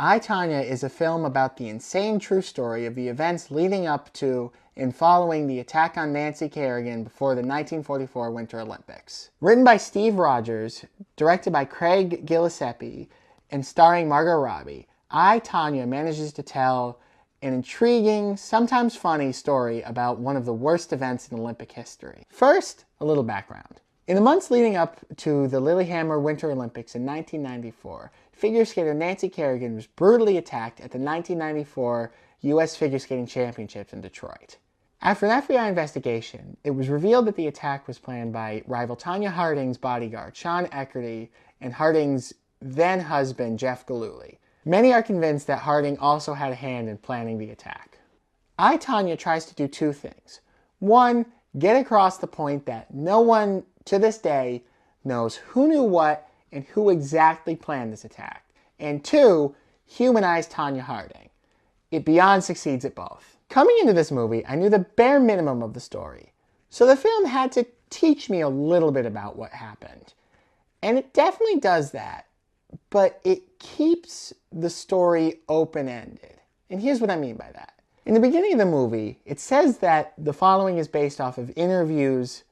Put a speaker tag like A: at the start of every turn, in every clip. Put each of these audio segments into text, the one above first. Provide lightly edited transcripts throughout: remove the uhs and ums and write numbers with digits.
A: I, Tonya is a film about the insane true story of the events leading up to and following the attack on Nancy Kerrigan before the 1944 Winter Olympics. Written by Steve Rogers, directed by Craig Gillespie, and starring Margot Robbie, I, Tonya manages to tell an intriguing, sometimes funny story about one of the worst events in Olympic history. First, a little background. In the months leading up to the Lillehammer Winter Olympics in 1994, figure skater Nancy Kerrigan was brutally attacked at the 1994 U.S. Figure Skating Championships in Detroit. After an FBI investigation, it was revealed that the attack was planned by rival Tonya Harding's bodyguard, Sean Eckerty, and Harding's then-husband, Jeff Gillooly. Many are convinced that Harding also had a hand in planning the attack. I, Tonya tries to do two things. One, get across the point that no one, to this day, knows who knew what and who exactly planned this attack. And two, humanize Tonya Harding. It beyond succeeds at both. Coming into this movie, I knew the bare minimum of the story. So the film had to teach me a little bit about what happened. And it definitely does that. But it keeps the story open-ended. And here's what I mean by that. In the beginning of the movie, it says that the following is based off of interviews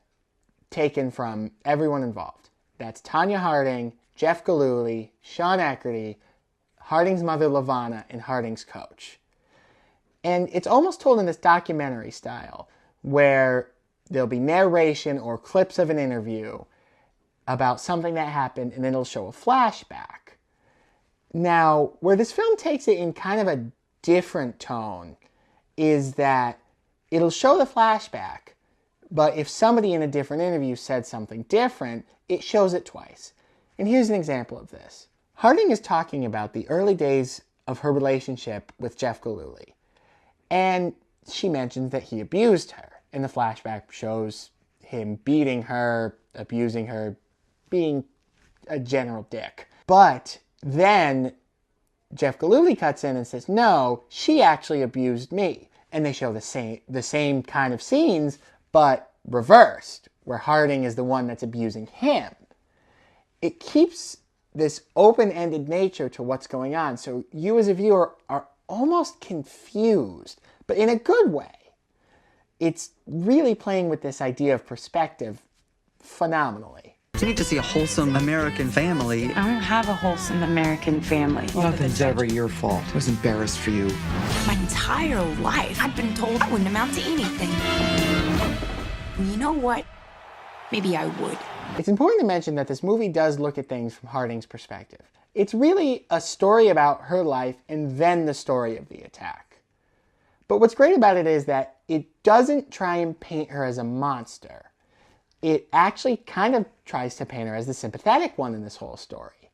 A: taken from everyone involved. That's Tonya Harding, Jeff Gillooly, Sean Eckerty, Harding's mother LaVonna, and Harding's coach. And it's almost told in this documentary style, where there'll be narration or clips of an interview about something that happened, and then it'll show a flashback. Now, where this film takes it in kind of a different tone is that it'll show the flashback, but if somebody in a different interview said something different, it shows it twice. And here's an example of this. Harding is talking about the early days of her relationship with Jeff Gillooly, and she mentions that he abused her, and the flashback shows him beating her, abusing her, being a general dick. But then Jeff Gillooly cuts in and says, no, she actually abused me. And they show the same kind of scenes, but reversed, where Harding is the one that's abusing him. It keeps this open-ended nature to what's going on, so you as a viewer are almost confused, but in a good way. It's really playing with this idea of perspective phenomenally.
B: You need to see a wholesome American family.
C: I don't have a wholesome American family.
B: Nothing's ever your fault. I was embarrassed for you.
C: My entire life, I've been told I wouldn't amount to anything. And you know what? Maybe I would.
A: It's important to mention that this movie does look at things from Harding's perspective. It's really a story about her life and then the story of the attack. But what's great about it is that it doesn't try and paint her as a monster. It actually kind of tries to paint her as the sympathetic one in this whole story.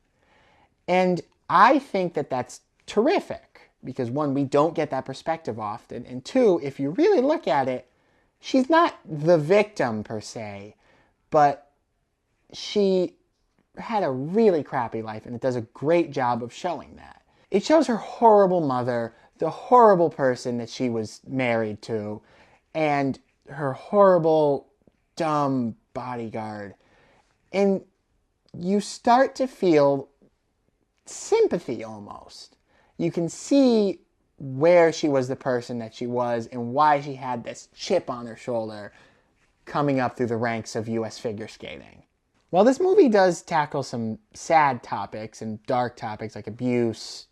A: And I think that that's terrific, because one, we don't get that perspective often, and two, if you really look at it, she's not the victim per se, but she had a really crappy life, and it does a great job of showing that. It shows her horrible mother, the horrible person that she was married to, and her horrible, dumb bodyguard. And you start to feel sympathy almost. You can see where she was the person that she was and why she had this chip on her shoulder coming up through the ranks of U.S. figure skating. While this movie does tackle some sad topics and dark topics like abuse,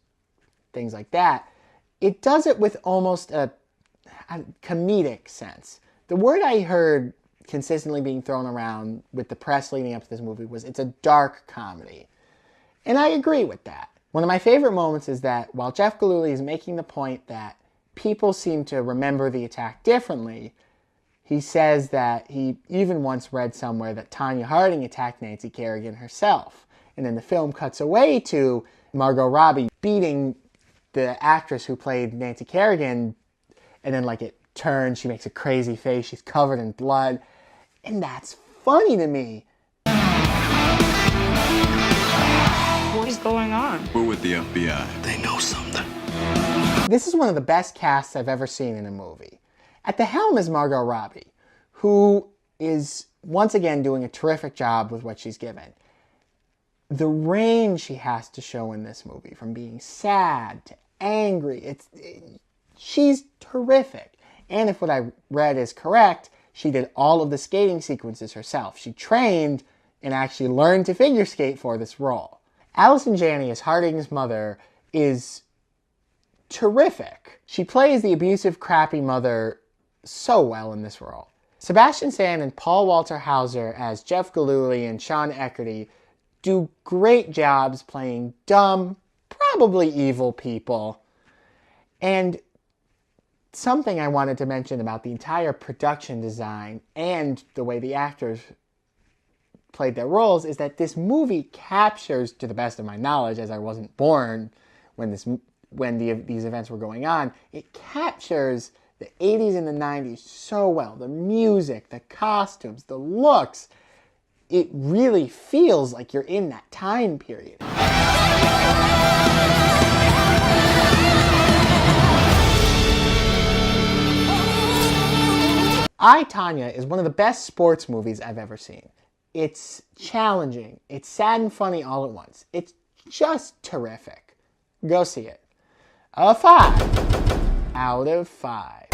A: things like that, it does it with almost a comedic sense. The word I heard consistently being thrown around with the press leading up to this movie was it's a dark comedy. And I agree with that. One of my favorite moments is that while Jeff Gillooly is making the point that people seem to remember the attack differently, he says that he even once read somewhere that Tonya Harding attacked Nancy Kerrigan herself. And then the film cuts away to Margot Robbie beating the actress who played Nancy Kerrigan, and then like it turns, she makes a crazy face, she's covered in blood. And that's funny to me.
C: What is going on?
D: We're with the FBI.
B: They know something.
A: This is one of the best casts I've ever seen in a movie. At the helm is Margot Robbie, who is once again doing a terrific job with what she's given. the range she has to show in this movie, from being sad to angry, she's terrific. And if what I read is correct, she did all of the skating sequences herself. She trained and actually learned to figure skate for this role. Allison Janney as Harding's mother is terrific. She plays the abusive, crappy mother so well in this role. Sebastian Stan and Paul Walter Hauser as Jeff Gillooly and Sean Eckerty do great jobs playing dumb, probably evil people. And something I wanted to mention about the entire production design and the way the actors played their roles is that this movie captures, to the best of my knowledge, as I wasn't born when these events were going on, it captures the 80s and the 90s so well. The music, the costumes, the looks. It really feels like you're in that time period. I, Tonya is one of the best sports movies I've ever seen. It's challenging. It's sad and funny all at once. It's just terrific. Go see it. A 5 out of 5.